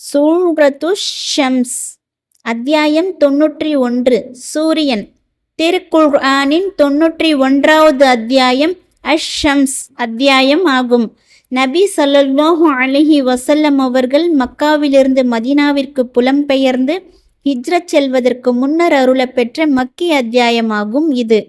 சூரத்து ஷம்ஸ் அத்தியாயம் 91 சூரியன். திருக்குர்ஆனின் 91வது அத்தியாயம் அஷ்-ஷம்ஸ் அத்தியாயம் ஆகும். நபி ஸல்லல்லாஹு அலைஹி வஸல்லம் அவர்கள் மக்காவிலிருந்து மதீனாவிற்கு புலம்பெயர்ந்து ஹிஜ்ரத் செல்வதற்கு முன்னர் அருளப்பெற்ற மக்கி அத்தியாயமாகும் இது.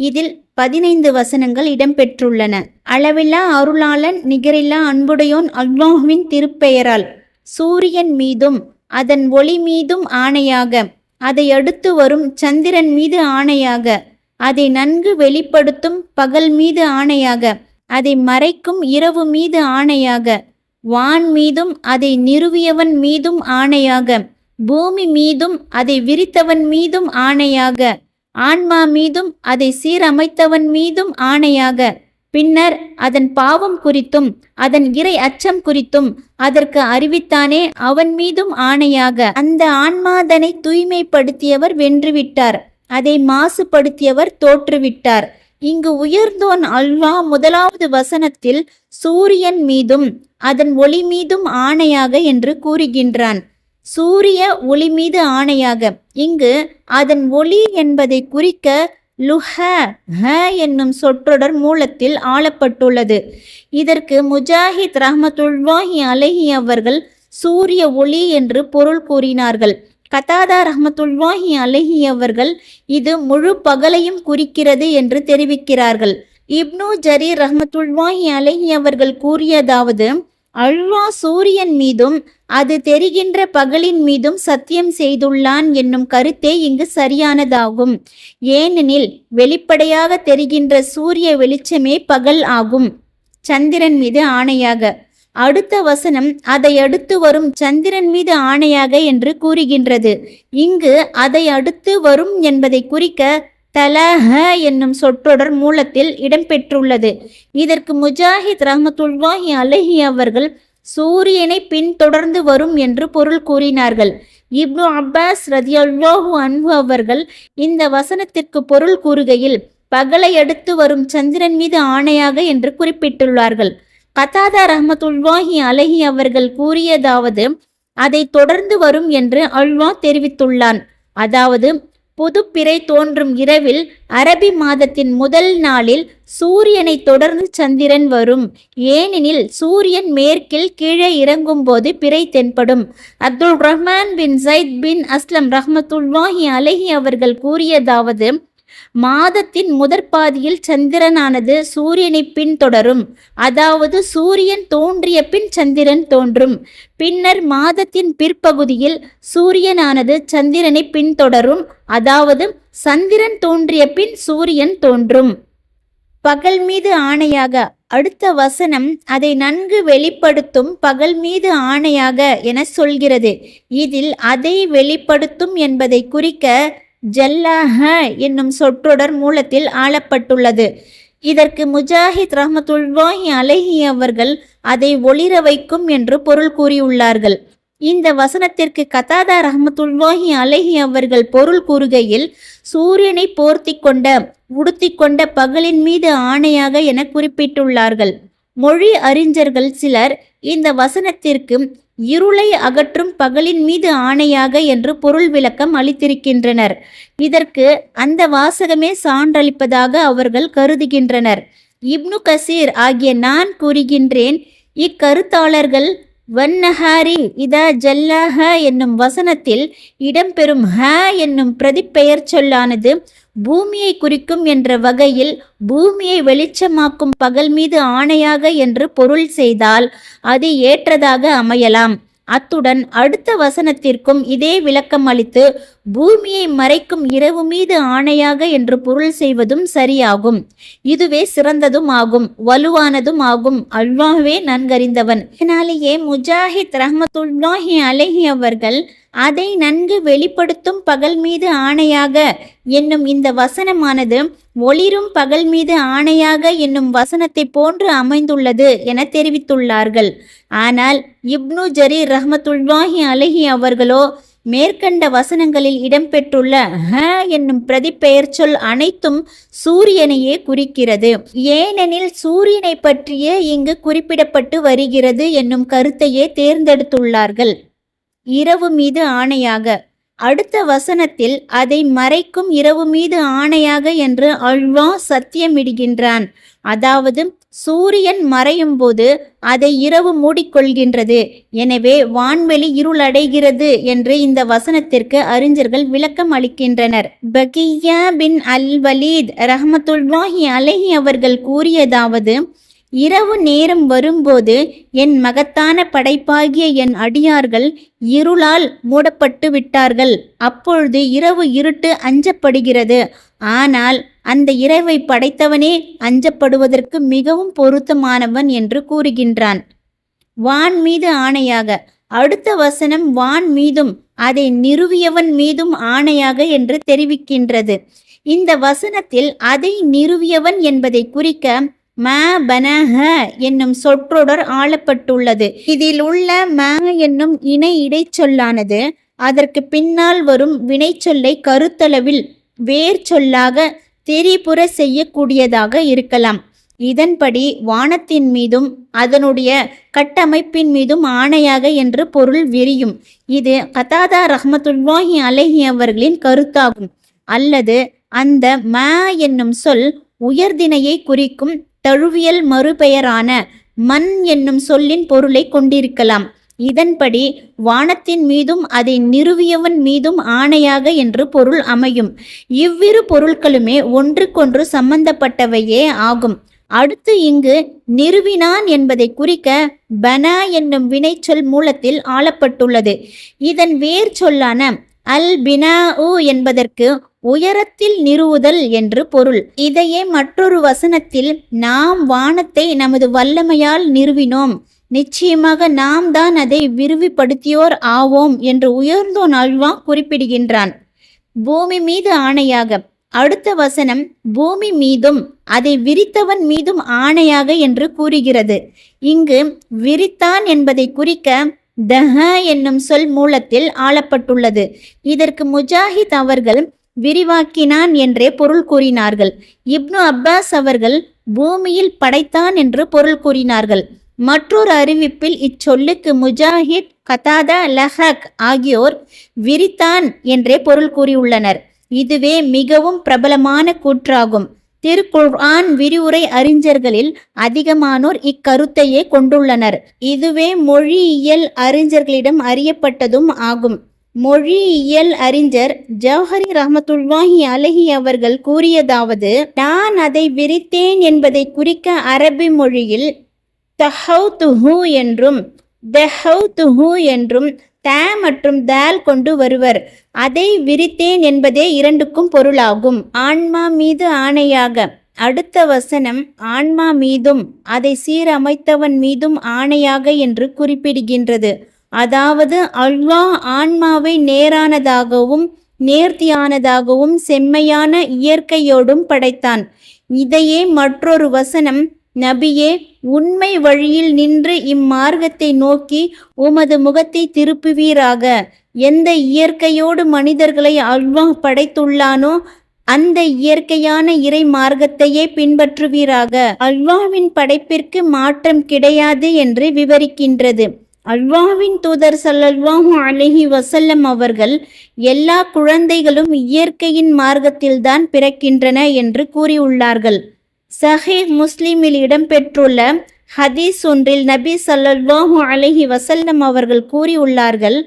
இதில் 15 வசனங்கள் இடம்பெற்றுள்ளன. அளவில்லா அருளாளன் நிகரில்லா அன்புடையோன் அல்லாஹ்வின் திருப்பெயரால் சூரியன் மீதும் அதன் ஒளி மீதும் ஆணையாக, அதை அடுத்து வரும் சந்திரன் மீது ஆணையாக, அதை நன்கு வெளிப்படுத்தும் பகல் மீது ஆணையாக, அதை மறைக்கும் இரவு மீது ஆணையாக, வான் மீதும் அதை நிறுவியவன் மீதும் ஆணையாக, பூமி மீதும் அதை விரித்தவன் மீதும் ஆணையாக, ஆன்மா மீதும் அதை சீரமைத்தவன் மீதும் ஆணையாக, பின்னர் அதன் பாவம் குறித்தும் அதன் இறை அச்சம் குறித்தும் அதற்கு அறிவித்தானே அவன் மீதும் ஆணையாக, அந்த ஆன்மாதனை தூய்மைப்படுத்தியவர் வென்றுவிட்டார், அதை மாசுபடுத்தியவர் தோற்றுவிட்டார். இங்கு உயர்ந்தோன் அல்லாஹ் முதலாவது வசனத்தில் சூரியன் மீதும் அதன் ஒளி மீதும் ஆணையாக என்று கூறுகின்றான். சூரிய ஒளி மீது ஆணையாக. இங்கு அதன் ஒளி என்பதை குறிக்க லுஹ என்னும் சொற்றொடர் மூலத்தில் ஆளப்பட்டுள்ளது. இதற்கு முஜாஹித் ரஹ்மத்துல்லாஹி அலைஹி அவர்கள் சூரிய ஒளி என்று பொருள் கூறினார்கள். கதாதா ரஹ்மத்துல்லாஹி அலைஹி அவர்கள் இது முழு பகலையும் குறிக்கிறது என்று தெரிவிக்கிறார்கள். இப்னு ஜரீர் ரஹ்மத்துல்லாஹி அலைஹி அவர்கள் கூறியதாவது, அல்லாஹ் சூரியன் மீதும் அது தெரிகின்ற பகலின் மீதும் சத்தியம் செய்துள்ளான் என்னும் கருத்தே இங்கு சரியானதாகும். ஏனெனில் வெளிப்படையாக தெரிகின்ற சூரிய வெளிச்சமே பகல் ஆகும். சந்திரன் மீது ஆணையாக. அடுத்த வசனம் அதை அடுத்து வரும் சந்திரன் மீது ஆணையாக என்று கூறுகின்றது. இங்கு அதை அடுத்து வரும் என்பதை குறிக்க தலஹ என்னும் சொற்றொடர் மூலத்தில் இடம்பெற்றுள்ளது. இதற்கு முஜாஹித் ரஹ்மத்துல்லாஹி அலைஹி அவர்கள் சூரியனை பின்தொடர்ந்து வரும் என்று பொருள் கூறினார்கள். இப்னு அப்பாஸ் ரதியல்லாஹு அன்ஹு அவர்கள் இந்த வசனத்திற்கு பொருள் கூறுகையில் பகலை அடுத்து வரும் சந்திரன் மீது ஆணையாக என்று குறிப்பிட்டுள்ளார்கள். கதாதா ரஹ்மத்துல்லாஹி அலைஹி அவர்கள் கூறியதாவது, அதை தொடர்ந்து வரும் என்று அல்லாஹ் தெரிவித்துள்ளான். அதாவது புதுப்பிறை தோன்றும் இரவில் அரபி மாதத்தின் முதல் நாளில் சூரியனை தொடர்ந்து சந்திரன் வரும். ஏனெனில் சூரியன் மேற்கில் கீழே இறங்கும் போது பிறை தென்படும். அப்துல் ரஹ்மான் பின் ஜைத் பின் அஸ்லம் ரஹ்மத்துல்லாஹி அலைஹி அவர்கள் கூறியதாவது, மாதத்தின் முதற்பாதியில் சந்திரனானது சூரியனை பின்தொடரும். அதாவது சூரியன் தோன்றிய பின் சந்திரன் தோன்றும். பின்னர் மாதத்தின் பிற்பகுதியில் சூரியனானது சந்திரனை பின்தொடரும். அதாவது சந்திரன் தோன்றிய பின் சூரியன் தோன்றும். பகல் மீது ஆணையாக. அடுத்த வசனம் அதை நன்கு வெளிப்படுத்தும் பகல் மீது ஆணையாக என சொல்கிறது. இதில் அதை வெளிப்படுத்தும் என்பதை குறிக்க ஜல்லாஹ என்னும் சொற்றொடர் மூலத்தில் ஆளப்பட்டுள்ளது. இதற்கு முஜாஹித் ரஹ்மத்துல்லாஹி அலைஹி அவர்கள் அதை ஒளிர வைக்கும் என்று பொருள் கூறியுள்ளார்கள். இந்த வசனத்திற்கு கதாதா ரஹ்மத்துல்லாஹி அலைஹி அவர்கள் பொருள் கூறுகையில் சூரியனை போர்த்தி கொண்ட உடுத்தி கொண்ட பகலின் மீது ஆணையாக என குறிப்பிட்டுள்ளார்கள். மொழி அறிஞர்கள் சிலர் இந்த வசனத்திற்கு இருளை அகற்றும் பகலின் மீது ஆணையாக என்று பொருள் விளக்கம் அளித்திருக்கின்றனர். இதற்கு அந்த வாசகமே சான்றளிப்பதாக அவர்கள் கருதுகின்றனர். இப்னு கசீர் ஆகிய நான் கூறுகின்றேன், இக்கருத்தாளர்கள் வன்னஹாரி இதா ஜல்லாஹ என்னும் வசனத்தில் இடம்பெறும் ஹ என்னும் பிரதிப்பெயர் சொல்லானது பூமியை குறிக்கும் என்ற வகையில் பூமியை வெளிச்சமாக்கும் பகல் மீது ஆணையாக என்று பொருள் செய்தால் அது ஏற்றதாக அமையலாம். அத்துடன் அடுத்த வசனத்திற்கும் இதே விளக்கம் அளித்து பூமியை மறைக்கும் இரவு மீது ஆணையாக என்று பொருள் செய்வதும் சரியாகும். இதுவே சிறந்ததும் ஆகும், வலுவானதும் ஆகும். அல்லாஹ்வே நன்கறிந்தவன். இதனாலேயே முஜாஹித் ரஹ்மத்துல்லாஹி அலைஹி அவர்கள் அதை நன்கு வெளிப்படுத்தும் பகல் மீது ஆணையாக என்னும் இந்த வசனமானது ஒளிரும் பகல் மீது ஆணையாக என்னும் வசனத்தை போன்று அமைந்துள்ளது என தெரிவித்துள்ளார்கள். ஆனால் இப்னு ஜரீர் ரஹ்மத்துல்லாஹி அலைஹி அவர்களோ மேற்கண்ட வசனங்களில் இடம்பெற்றுள்ள ஹ என்னும் பிரதிப்பெயர் சொல் அனைத்தும் சூரியனையே குறிக்கிறது. ஏனெனில் சூரியனை பற்றியே இங்கு குறிப்பிடப்பட்டு வருகிறது என்னும் கருத்தையே தேர்ந்தெடுத்துள்ளார்கள். இரவு மீது ஆணையாக. அடுத்த வசனத்தில் அதை மறைக்கும் இரவு மீது ஆணையாக என்று அல்லாஹ் சத்தியமிடுகின்றான். அதாவது சூரியன் மறையும் போது அதை இரவு மூடிக்கொள்கின்றது, எனவே வான்வெளி இருளடைகிறது என்று இந்த வசனத்திற்கு அறிஞர்கள் விளக்கம் அளிக்கின்றனர். பகியா பின் அல் வலீத் ரஹ்மத்துல்லாஹி அலைஹி அவர்கள் கூறியதாவது, இரவு நேரம் வரும்போது என் மகத்தான படைப்பாகிய என் அடியார்கள் இருளால் மூடப்பட்டு விட்டார்கள். அப்பொழுது இரவு இருட்டு அஞ்சப்படுகிறது. ஆனால் அந்த இரவை படைத்தவனே அஞ்சப்படுவதற்கு மிகவும் பொருத்தமானவன் என்று கூறுகின்றான். வான் மீது ஆணையாக. அடுத்த வசனம் வான் மீதும் அதை நிறுவியவன் மீதும் ஆணையாக என்று தெரிவிக்கின்றது. இந்த வசனத்தில் அதை நிறுவியவன் என்பதை குறிக்க ம பனஹ என்னும் சொற்றொடர் ஆளப்பட்டுள்ளது. இதில் உள்ள ம என்னும் இணை இடைச்சொல்லானது அதற்கு பின்னால் வரும் வினைச்சொல்லை கருத்தளவில் வேர் சொல்லாக திரிபுர செய்யக்கூடியதாக இருக்கலாம். இதன்படி வானத்தின் மீதும் அதனுடைய கட்டமைப்பின் மீதும் ஆணையாக என்று பொருள் விரியும். இது கதாதா ரஹ்மத்துல்லாஹி அலைஹி அவர்களின் கருத்தாகும். அல்லது அந்த ம என்னும் சொல் உயர்திணையை குறிக்கும் தழுவியல் மறுபெயரான மண் என்னும் சொல்லின் பொருளை கொண்டிருக்கலாம். இதன்படி வானத்தின் மீதும் அதை நிறுவியவன் மீதும் ஆணையாக என்று பொருள் அமையும். இவ்விரு பொருட்களுமே ஒன்றுக்கொன்று சம்பந்தப்பட்டவையே ஆகும். அடுத்து இங்கு நிறுவினான் என்பதை குறிக்க பனா என்னும் வினைச்சொல் மூலத்தில் ஆளப்பட்டுள்ளது. இதன் வேர் சொல்லான அல் பினா என்பதற்கு உயரத்தில் நிறுவுதல் என்று பொருள். இதையே மற்றொரு வசனத்தில் நாம் வானத்தை நமது வல்லமையால் நிறுவினோம், நிச்சயமாக நாம் தான் அதை விரிவுபடுத்தியோர் ஆவோம் என்று உயர்ந்தோன் அல்லாஹ் குறிப்பிடுகின்றான். பூமி மீது ஆணையாக. அடுத்த வசனம் பூமி மீதும் அதை விரித்தவன் மீதும் ஆணையாக என்று கூறுகிறது. இங்கு விரித்தான் என்பதை குறிக்க தஹ என்னும் சொல் மூலத்தில் ஆளப்பட்டுள்ளது. இதற்கு முஜாஹித் அவர்கள் விரிவாக்கினான் என்றே பொருள் கூறினார்கள். இப்னு அப்பாஸ் அவர்கள் பூமியில் படைத்தான் என்று பொருள் கூறினார்கள். மற்றொரு அறிவிப்பில் இச்சொல்லுக்கு முஜாஹித், கதாதா, லஹக் ஆகியோர் விரித்தான் என்றே பொருள் கூறியுள்ளனர். இதுவே மிகவும் பிரபலமான கூற்றாகும். திருக்குர்ஆன் விரிவுரை அறிஞர்களில் அதிகமானோர் இக்கருத்தையே கொண்டுள்ளனர். இதுவே மொழியியல் அறிஞர்களிடம் அறியப்பட்டதும் ஆகும். மொழியியல் அறிஞர் ஜௌஹரி ரஹ்மத்துல்லாஹி அலைஹி அவர்கள் கூறியதாவது, நான் அதை விரித்தேன் என்பதை குறிக்க அரபி மொழியில் தஹௌதுஹு என்றும் தஹௌதுஹு என்றும் த மற்றும் தால் கொண்டு வருவர். அதை விரித்தேன் என்பதே இரண்டுக்கும் பொருளாகும். ஆன்மா மீது ஆணையாக. அடுத்த வசனம் ஆன்மா மீதும் அதை சீரமைத்தவன் மீதும் ஆணையாக என்று குறிப்பிடுகின்றது. அதாவது அல்லாஹ் ஆன்மாவை நேரானதாகவும் நேர்த்தியானதாகவும் செம்மையான இயற்கையோடும் படைத்தான். இதையே மற்றொரு வசனம் நபியே, உண்மை வழியில் நின்று இம்மார்க்கத்தை நோக்கி உமது முகத்தை திருப்புவீராக. எந்த இயற்கையோடு மனிதர்களை அல்லாஹ் படைத்துள்ளானோ அந்த இயற்கையான இறை மார்க்கத்தையே பின்பற்றுவீராக. அல்லாஹ்வின் படைப்பிற்கு மாற்றம் கிடையாது என்று விவரிக்கின்றது. அல்லாஹ்வின் தூதர் ஸல்லல்லாஹு அலைஹி வஸல்லம் அவர்கள் எல்லா குழந்தைகளும் இயற்கையின் மார்க்கத்தில்தான் பிறக்கின்றன என்று கூறியுள்ளார்கள். சஹீஹ் முஸ்லிமில் இடம்பெற்றுள்ள ஹதீஸ் ஒன்றில் நபி ஸல்லல்லாஹு அலைஹி வஸல்லம் அவர்கள் கூறியுள்ளார்கள்,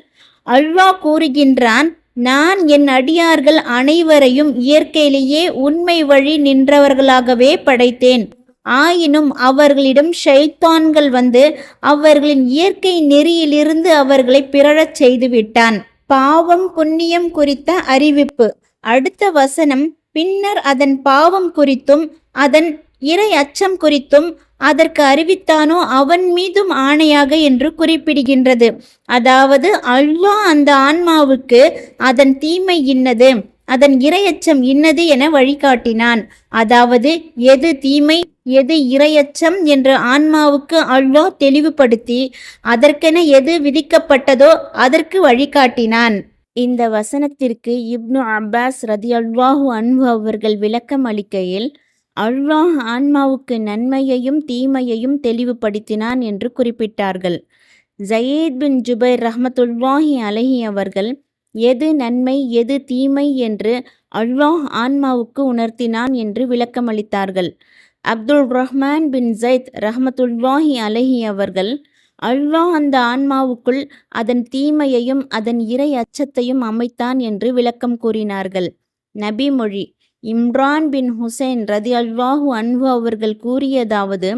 அல்லாஹ் கூறுகின்றான், நான் என் அடியார்கள் அனைவரையும் இயற்கையிலேயே உண்மை வழி நின்றவர்களாகவே படைத்தேன். ஆயினும் அவர்களிடம் ஷைத்தான்கள் வந்து அவர்களின் இயற்கை நெறியிலிருந்து அவர்களை பிறழச் செய்துவிட்டான். பாவம் புண்ணியம் குறித்த அறிவிப்பு. அடுத்த வசனம் பின்னர் அதன் பாவம் குறித்தும் அதன் இறை அச்சம் குறித்தும் அதற்கு அறிவித்தானோ அவன் மீதும் ஆணையாக என்று குறிப்பிடுகின்றது. அதாவது அல்லாஹ் அந்த ஆன்மாவுக்கு அதன் தீமை இன்னது, அதன் இரையச்சம் இன்னது என வழிகாட்டினான். அதாவது எது தீமை எது இரையச்சம் என்று ஆன்மாவுக்கு அல்லாஹ் தெளிவுபடுத்தி அதற்கென எது விதிக்கப்பட்டதோ அதற்கு வழிகாட்டினான். இந்த வசனத்திற்கு இப்னு அப்பாஸ் ரதியல்லாஹு அன்ஹு அவர்கள் விளக்கம் அளிக்கையில், அல்லாஹ் ஆன்மாவுக்கு நன்மையையும் தீமையையும் தெளிவுபடுத்தினான் என்று குறிப்பிட்டார்கள். ஜயீத் பின் ஜுபைர் ரஹ்மத்துல்லாஹி அலைஹி அவர்கள் எது நன்மை எது தீமை என்று அல்லாஹ் ஆன்மாவுக்கு உணர்த்தினான் என்று விளக்கமளித்தார்கள். அப்துல் ரஹ்மான் பின் ஜைத் ரஹ்மத்துல்லாஹி அலைஹி அவர்கள் அல்லாஹ் அந்த ஆன்மாவுக்குள் அதன் தீமையையும் அதன் இறை அச்சத்தையும் அமைத்தான் என்று விளக்கம் கூறினார்கள். நபி மொழி இம்ரான் பின் ஹுசைன் ரதியல்லாஹு அன்ஹு அவர்கள் கூறியதாவது,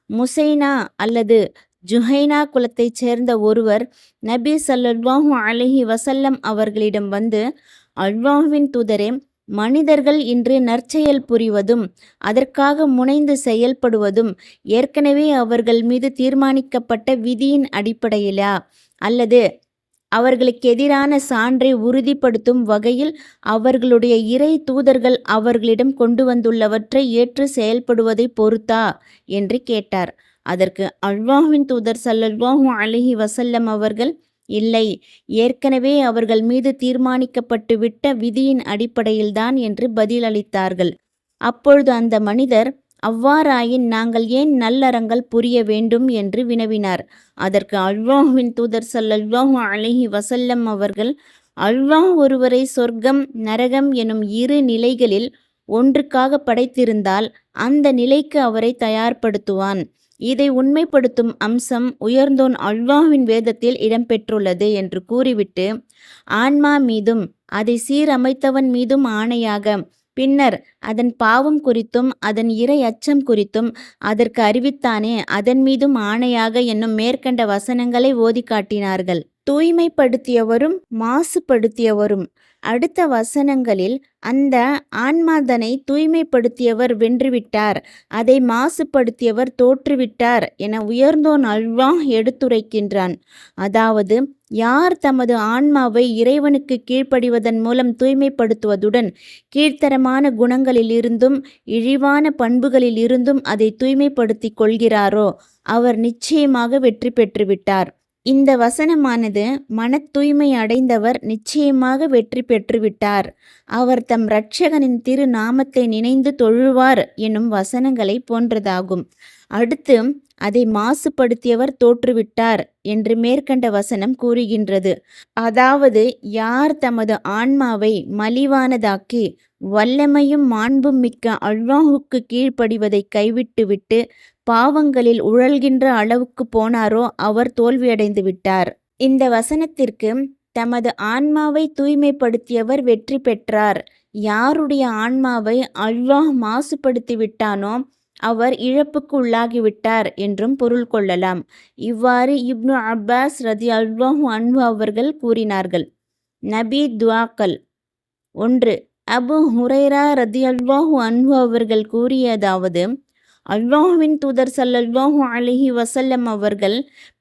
முசைனா அல்லது ஜுஹைனா குலத்தைச் சேர்ந்த ஒருவர் நபி ஸல்லல்லாஹு அலைஹி வஸல்லம் அவர்களிடம் வந்து, அல்லாஹ்வின் தூதரே, மனிதர்கள் இன்று நற்செயல் புரிவதும் அதற்காக முனைந்து செயல்படுவதும் ஏற்கனவே அவர்கள் மீது தீர்மானிக்கப்பட்ட விதியின் அடிப்படையிலா அல்லது அவர்களுக்கு எதிரான சான்றை உறுதிப்படுத்தும் வகையில் அவர்களுடைய இறை தூதர்கள் அவர்களிடம் கொண்டு வந்துள்ளவற்றை ஏற்று செயல்படுவதை பொறுத்தா என்று கேட்டார். அதற்கு அல்லாஹ்வின் தூதர் ஸல்லல்லாஹு அலைஹி வஸல்லம் அவர்கள், இல்லை, ஏற்கனவே அவர்கள் மீது தீர்மானிக்கப்பட்டு விட்ட விதியின் அடிப்படையில்தான் என்று பதிலளித்தார்கள். அப்பொழுது அந்த மனிதர், அவ்வாறாயின் நாங்கள் ஏன் நல்லறங்கள் புரிய வேண்டும் என்று வினவினார். அதற்கு அல்லாஹ்வின் தூதர் ஸல்லல்லாஹு அலைஹி வஸல்லம் அவர்கள், அல்லாஹ் ஒருவரை சொர்க்கம் நரகம் எனும் இரு நிலைகளில் ஒன்றுக்காக படைத்திருந்தால் அந்த நிலைக்கு அவரை தயார்படுத்துவான். இதை உண்மைப்படுத்தும் அம்சம் உயர்ந்தோன் அல்லாஹ்வின் வேதத்தில் இடம்பெற்றுள்ளது என்று கூறிவிட்டு, ஆன்மா மீதும் அதை சீரமைத்தவன் மீதும் ஆணையாக, பின்னர் அதன் பாவம் குறித்தும் அதன் இறை அச்சம் குறித்தும் அதற்கு அறிவித்தானே அதன் மீதும் ஆணையாக என்னும் மேற்கண்ட வசனங்களை ஓதி காட்டினார்கள். தூய்மைப்படுத்தியவரும் மாசுபடுத்தியவரும். அடுத்த வசனங்களில் அந்த ஆன்மாதனை தூய்மைப்படுத்தியவர் வென்றுவிட்டார், அதை மாசுபடுத்தியவர் தோற்றுவிட்டார் என உயர்ந்தோன் அல்லாஹ் எடுத்துரைக்கின்றான். அதாவது, யார் தமது ஆன்மாவை இறைவனுக்கு கீழ்ப்படிவதன் மூலம் தூய்மைப்படுத்துவதுடன் கீழ்த்தரமான குணங்களிலிருந்தும் இழிவான பண்புகளிலிருந்தும் அதை தூய்மைப்படுத்தி கொள்கிறாரோ அவர் நிச்சயமாக வெற்றி பெற்றுவிட்டார். இந்த வசனமானது மன தூய்மை அடைந்தவர் நிச்சயமாக வெற்றி பெற்றுவிட்டார், அவர் தம் இரட்சகனின் திரு நாமத்தை நினைந்து தொழுவார் என்னும் வசனங்களை போன்றதாகும். அடுத்து, அதை மாசுபடுத்தியவர் தோற்றுவிட்டார் என்று மேற்கண்ட வசனம் கூறுகின்றது. அதாவது, யார் தமது ஆன்மாவை மலிவானதாக்கி வல்லமையும் மாண்பும் மிக்க அல்லாஹுக்கு கீழ்ப்படிவதை கைவிட்டுவிட்டு பாவங்களில் உழல்கின்ற அளவுக்கு போனாரோ அவர் தோல்வியடைந்து விட்டார். இந்த வசனத்திற்கு தமது ஆன்மாவை தூய்மைப்படுத்தியவர் வெற்றி பெற்றார், யாருடைய ஆன்மாவை அல்லாஹ் மாசுபடுத்தி விட்டானோ அவர் இழப்புக்கு உள்ளாகிவிட்டார் என்றும் பொருள் கொள்ளலாம். இவ்வாறு இப்னு அப்பாஸ் ரதியல்லாஹு அன்ஹு அவர்கள் கூறினார்கள். நபி துஆக்கள். 1. அபு ஹுரைரா ரதியல்லாஹு அன்ஹு அவர்கள் கூறியதாவது, அல்லாஹ்வின் தூதர் ஸல்லல்லாஹு அலைஹி வஸல்லம் அவர்கள்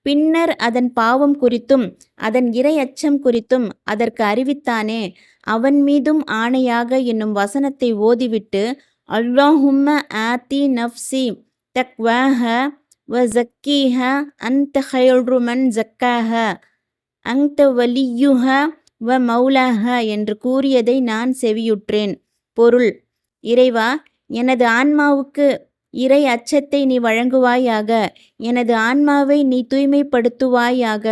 பின்னர் அதன் பாவம் குறித்தும் அதன் இறை அச்சம் குறித்தும் அதற்கு அறிவித்தானே அவன் மீதும் ஆணையாக என்னும் வசனத்தை ஓதிவிட்டு, அல்லாஹும்ம ஆத்தி நஃப்ஸி தக்வாஹ வ ஸக்கீஹ அன்த ഖൈറു மன் ஸக்காஹ அன்த வலியுஹ வ மௌலாஹ என்று கூறியதை நான் செவியுற்றேன். பொருள்: இறைவா, எனது ஆன்மாவுக்கு இறை அச்சத்தை நீ வழங்குவாயாக, எனது ஆன்மாவை நீ தூய்மைப்படுத்துவாயாக,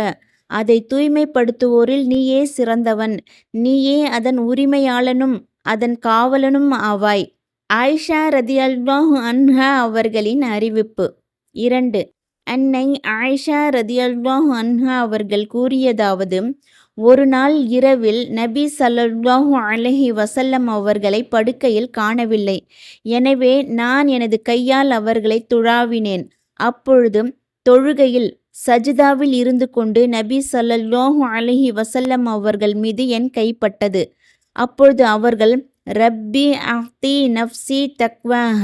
அதை தூய்மைப்படுத்துவோரில் நீயே சிறந்தவன், நீயே அதன் உரிமையாளனும் அதன் காவலனும் ஆவாய். ஆயிஷா ரதியல்லாஹு அன்ஹா அவர்களின் அறிவிப்பு. 2. அன்னை ஆயிஷா ரதியல்லாஹு அன்ஹா அவர்கள் கூறியதாவது, ஒரு நாள் இரவில் நபி ஸல்லல்லாஹு அலைஹி வஸல்லம் அவர்களை படுக்கையில் காணவில்லை. எனவே நான் எனது கையால் அவர்களை துழாவினேன். அப்பொழுது தொழுகையில் சஜிதாவில் இருந்து கொண்டு நபி ஸல்லல்லாஹு அலைஹி வஸல்லம் அவர்கள் மீது என் கைப்பட்டது. அப்பொழுது அவர்கள், ரப்பி அஹ்தி நஃப்ஸி தக்வாஹ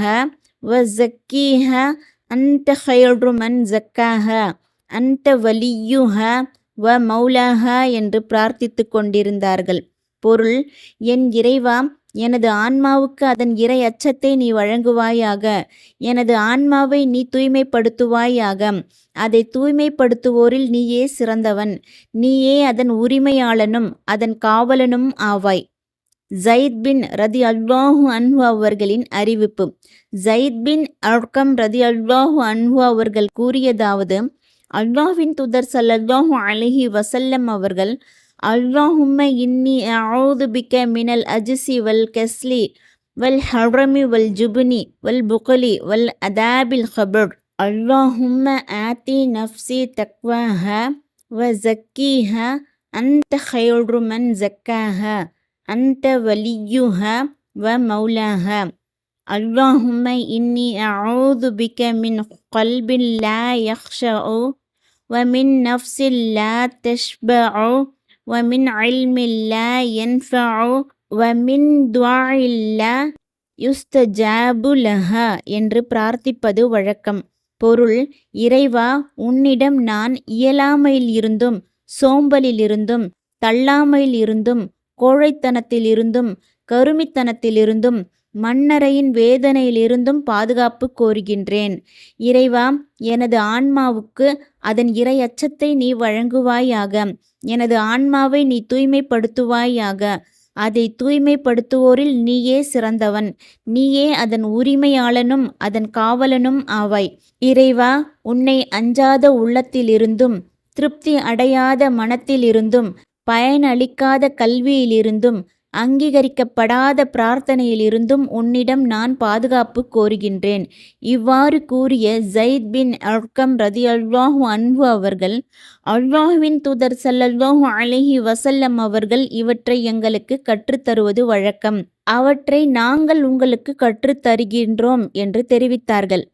வ ஸக்கீஹ அன்த ഖൈറു மன் ஸக்காஹ அன்த வலியுஹ வ மௌலாஹ என்று பிரார்த்தித்து கொண்டிருந்தார்கள். பொருள்: என் இறைவா, எனது ஆன்மாவுக்கு அதன் இறை அச்சத்தை நீ வழங்குவாயாக, எனது ஆன்மாவை நீ தூய்மைப்படுத்துவாயாக, அதை தூய்மைப்படுத்துவோரில் நீயே சிறந்தவன், நீயே அதன் உரிமையாளனும் அதன் காவலனும் ஆவாய். ஜயித் பின் ரதியல்லாஹு அன்ஹு அவர்களின் அறிவிப்பு. ஜயித் பின் அர்கம் ரதியல்லாஹு அன்ஹு அவர்கள் கூறியதாவது, அல்லாஹ்வின் தூதர் ஸல்லல்லாஹு அலைஹி வஸல்லம் அவர்கள் அல்லாஹும்ம இன்னி அஊது பிக்க மினல் அஜ்ஸி வல் கஸ்லி வல் ஹரமி வல் ஜுப்னி வல் புக்லி வல் அதாபில் கபர். அல்லாஹும்ம ஆத்தி நஃப்ஸி தக்வாஹா வ ஜக்கீஹா அன்த கைரு மன் ஜக்காஹா அன்த வலியுஹா வ மௌலாஹா. அல்லாஹும்ம இன்னி அஊது பிக்க மின் கல்பின் லா யக்ஷஉ வ மின் நஃப்ஸின் லா தஷ்பஉ வ மின் இல்மின் லா யன்ஃபஉ வ மின் துஆஇன் லா யுஸ்தஜாபு லஹா என்று பிரார்த்திப்பது வழக்கம். பொருள்: இறைவா, உன்னிடம் நான் இயலாமையில் இருந்தும், சோம்பலிலிருந்தும், தள்ளாமையில் இருந்தும், கோழைத்தனத்திலிருந்தும், கருமித்தனத்திலிருந்தும், மண்ணறையின் வேதனையிலிருந்தும் பாதுகாப்பு கோருகின்றேன். இறைவா, எனது ஆன்மாவுக்கு அதன் இறை அச்சத்தை நீ வழங்குவாயாக. எனது ஆன்மாவை நீ தூய்மைப்படுத்துவாயாக. அதை தூய்மைப்படுத்துவோரில் நீயே சிறந்தவன். நீயே அதன் உரிமையாளனும் அதன் காவலனும் ஆவாய். இறைவா, உன்னை அஞ்சாத உள்ளத்திலிருந்தும், திருப்தி அடையாத மனத்திலிருந்தும், பயனளிக்காத கல்வியிலிருந்தும், அங்கீகரிக்கப்படாத பிரார்த்தனையிலிருந்தும் உன்னிடம் நான் பாதுகாப்பு கோருகின்றேன். இவ்வாறு கூறிய ஸைத் பின் அர்கம் ரதியல்லாஹு அன்ஹு அவர்கள், அல்லாஹ்வின் தூதர் ஸல்லல்லாஹு அலைஹி வஸல்லம் அவர்கள் இவற்றை எங்களுக்கு கற்றுத்தருவது வழக்கம். அவற்றை நாங்கள் உங்களுக்கு கற்றுத் தருகின்றோம் என்று தெரிவித்தார்கள்.